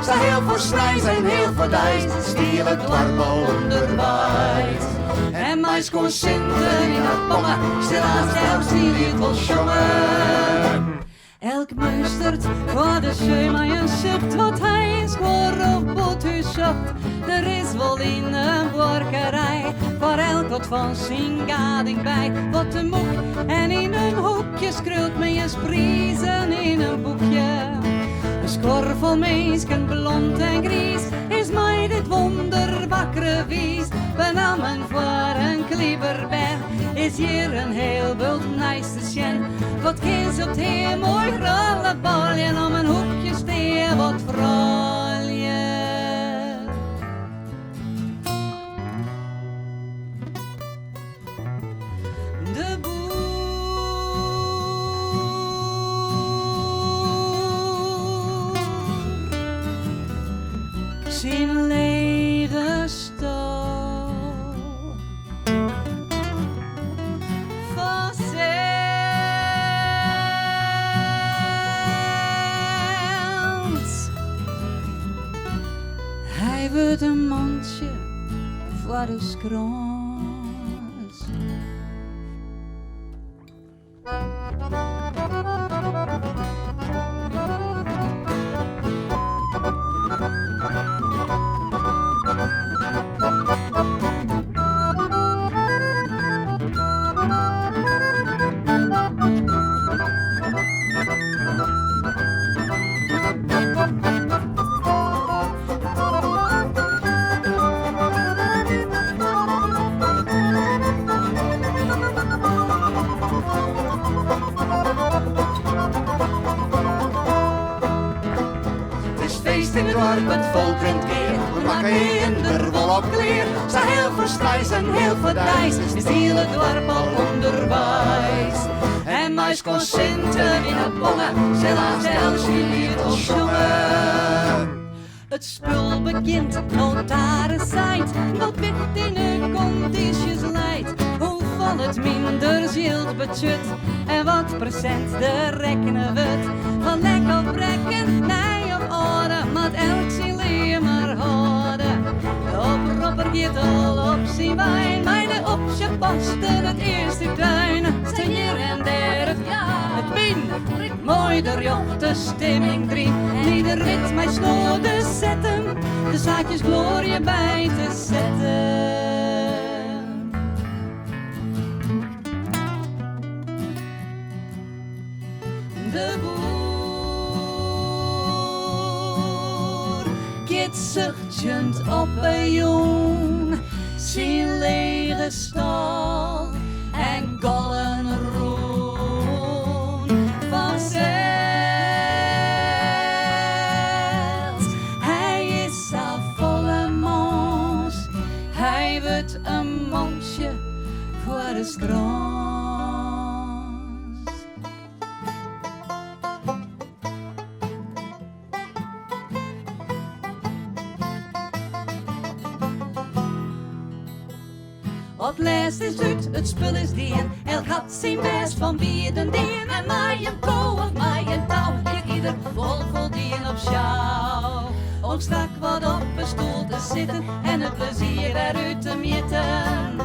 Ze heel voor snij zijn heel voor dijs, stiel het dorp al onderwijs. En meis kon Sinten in het bommen, stil als zelfs die liet wel jongen. Elk muistert voor de scheu maar een zucht wat hij is voor op bothuis op. Er is wel in een borkerij voor elk wat van zijn gading bij. Wat een moek en in een hoekje schreeuwt me eens priezen in een boekje. Een skor vol meisken, blond en gries, is mij dit wonderwakkere wies. Benamen voor een klieberberg, is hier een heel bult nice te zien. Wat kies op heel mooi rollenbalje, om een hoekje steen wat vrolje. De boer zijn lege stal vanzelfs. Hij wordt een mandje voor de skrans. Het volk rent keer, we maken eender wel op kleer. Ze heel verstrijs en heel verdijs, is hele dorp al onderwijs. En meis kon Sinten in het bongen, zelfs die liet ons jongen. Het spul begint, notarisheid, wat wit in hun condities leidt. Hoeveel het minder zielt budget en wat procent de rekenen wordt. Van lek op rekken, nee op orde, maar elk zijn leer maar houden. De opropper gaat al op zijn wijn, mijne op zijn pasten het eerste tuin. Zijn hier en der het het min, mooi de jocht, de stemming drie. Ieder wit mij snode zetten, de zaakjes glorie bij te zetten. De boer gaat zuchtend op een jong, zijn lege stal en gollen roen vanzelfs. Hij is al volle mons, hij wordt een monsje voor de skrans. Op les is het spul is dien. Elk had zijn best van bieden dien. En mij een kool of mij een touw. Ik ieder vol dien op sjouw. Ook stak wat op een stoel te zitten. En het plezier eruit te meten.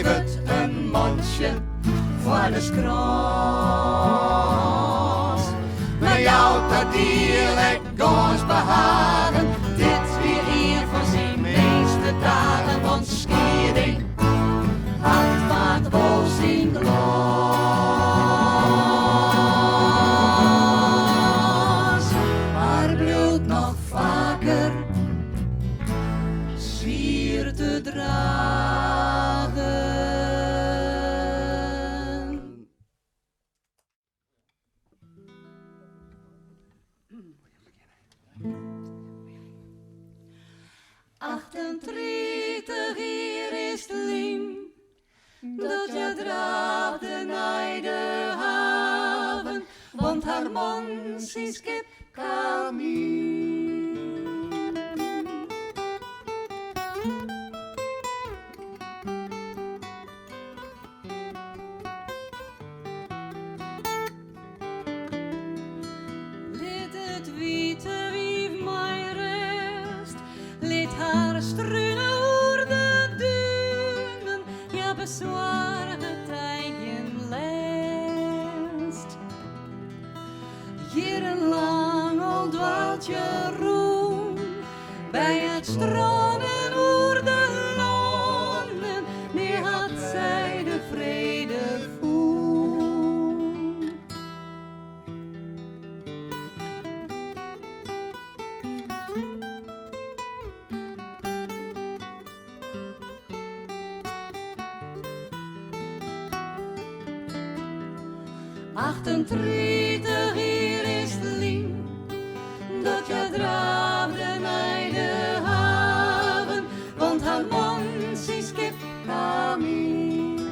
het een mondje voor de skroos. Met jou dat dialect gans behagen, dit weer een van zijn meeste dagen, want Skiering had wat wel zijn glas. Maar bloed nog vaker zwier te dragen. Hier is het liem, dat je draagde naar de haven, want haar man is skip Camille. Liet het witte wief mij rust, liet haar struinen oer de duinen, ja bezwaar het eigen lest. Jarenlang al dwaalt je roem bij het stromen oer de lonen, nu had zij de vrede voel. Achtentreetig hier is het liem, dat je draafde naar de haven, want haar man is skip Camille.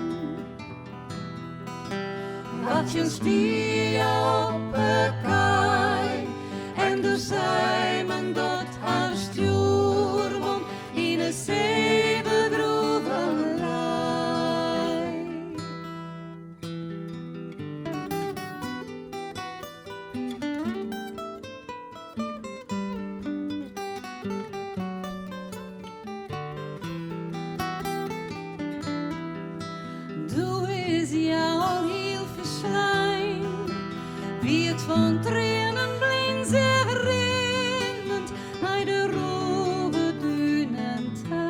Wat je stier op de kaai, en de Simon dat haar stuurman in de zee bedroeven lei. Doe is jou al heel verslaan, wie het van tranen blind zich rennend naar de rode dunentuin.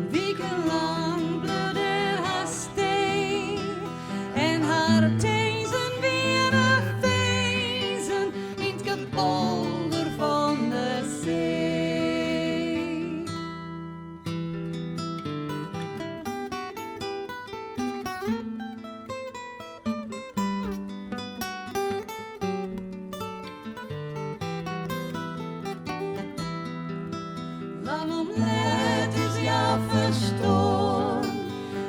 Wekenlang bloedde haar steen en haar tezen weer fezen in het kapolder van de zee. Waarom let is jou verstoord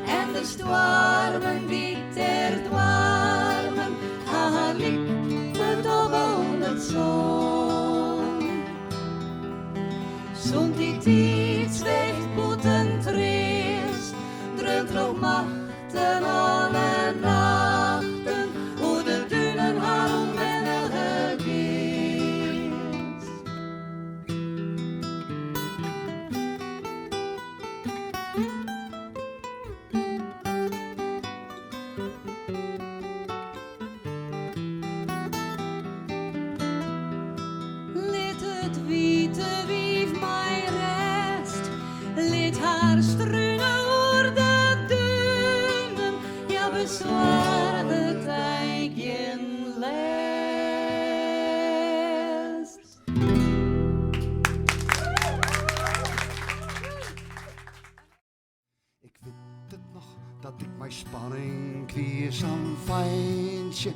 en de stormen die ter dwarmen, haar liep verdobbeld zon. Zond die tijd zweeft boeten treest, dreunt nog machten alle nachten, hoe de dunen haar onwennige geest. Liet het witte wief mij rest, liet haar struinen oer de duinen, ja bezwaar het eigen lest. Ik weet het nog, dat ik mijn spanning kwies aan fijntje.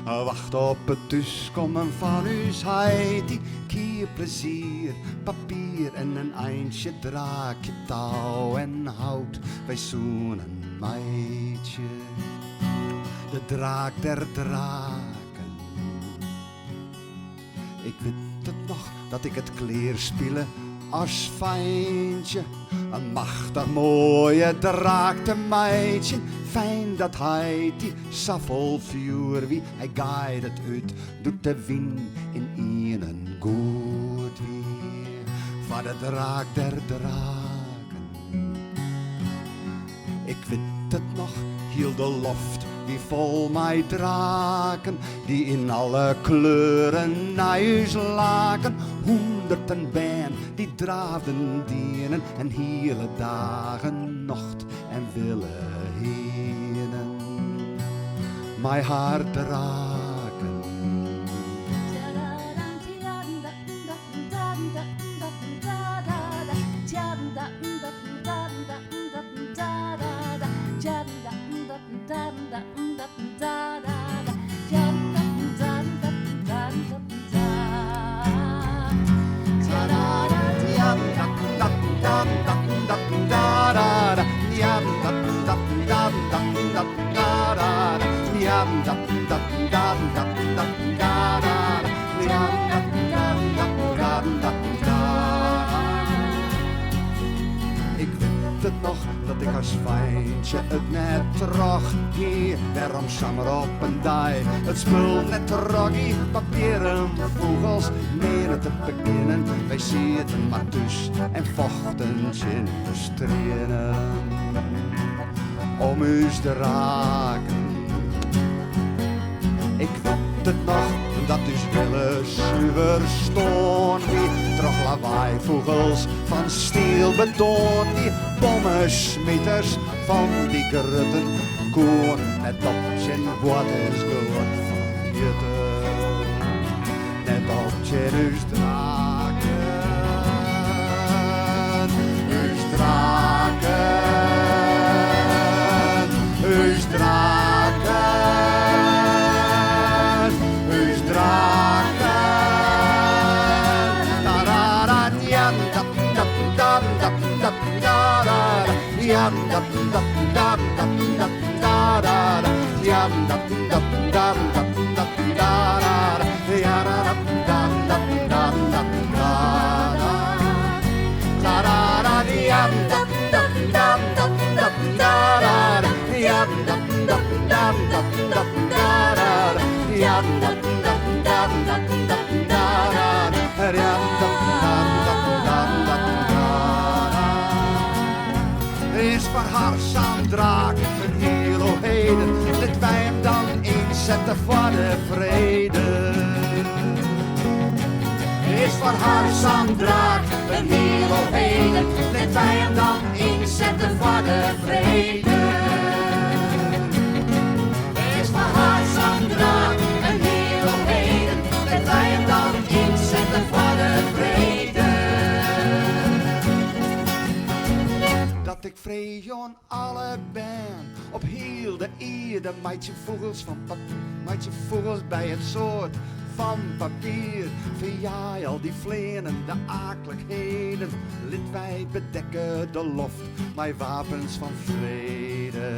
Wacht op het thuiskomen van uw heiti. Kier plezier, papier en een eindje draakje, touw en hout. Wij zoenen meidje, de draak der draken. Ik weet het nog, dat ik het kleerspielen als fijntje. Een machtig mooie draakte meidje. Fijn dat hij die saffel vuur wie hij gaat het uit, doet de wind in een goed weer. Van de draak der draken. heel de loft die vol mij draken, die in alle kleuren naar huis laken. Honderden bijen die draafden dienen en hele dagen nocht en willen henen. Mijn hart raken. Ik weet het nog dat ik als fijntje het net trog hier, waarom samen op een dij. Het spul net troggie, papieren vogels, meer te beginnen. Wij zitten maar tussen en vochten in de strenen om u te raken. Ik weet het nog, dat is willen zuiver stoon. Wie trog lawaai vogels van steel beton. Die bommensmieters van die grutten koen. Net op zijn wat is goed van jutten. Net op zijn huis draken. Huis draken. Huis draken. Is voor haar draak een hele heden, dat wij hem dan inzetten voor de vrede. Is voor haar draak een hele heden, dat wij hem dan inzetten voor de vrede. Is voor haar draak een hele heden, dat wij hem dan inzetten voor de vrede. Dat ik vreejon alle ben op heel de eerde, meidje vogels van papier, meidje vogels bij het soort van papier. Verjaai al die vlenen, de akelijkheden, lid wij bedekken de loft, mijn wapens van vrede.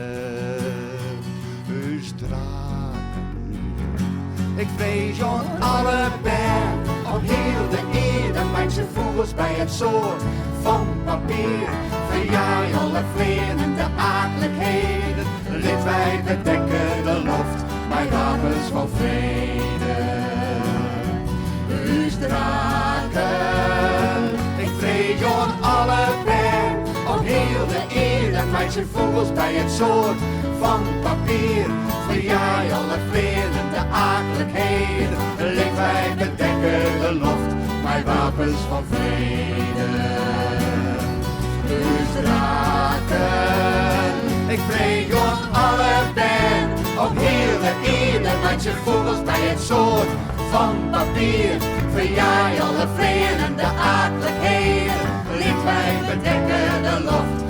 Heus draken, ik vreejon alle ben op heel de eerde, meidje vogels bij het soort van papier. Verjaai alle vlenen, de akelijkheden, lid wij bedekken de loft, mijn wapens van vrede. Huus draken, ik vreejon alle ben op heel de eerde, meidje vogels bij het soort van papier. Verjaai alle vlenen, de akelijkheden, lid wij bedekken de loft, mijn wapens van vrede. Draken, ik vreejon alle ben op heel de eerde, meidje vogels bij het soort van papier. Verjaai alle vlenen, de akelijkheden, lid wij bedekken de loft,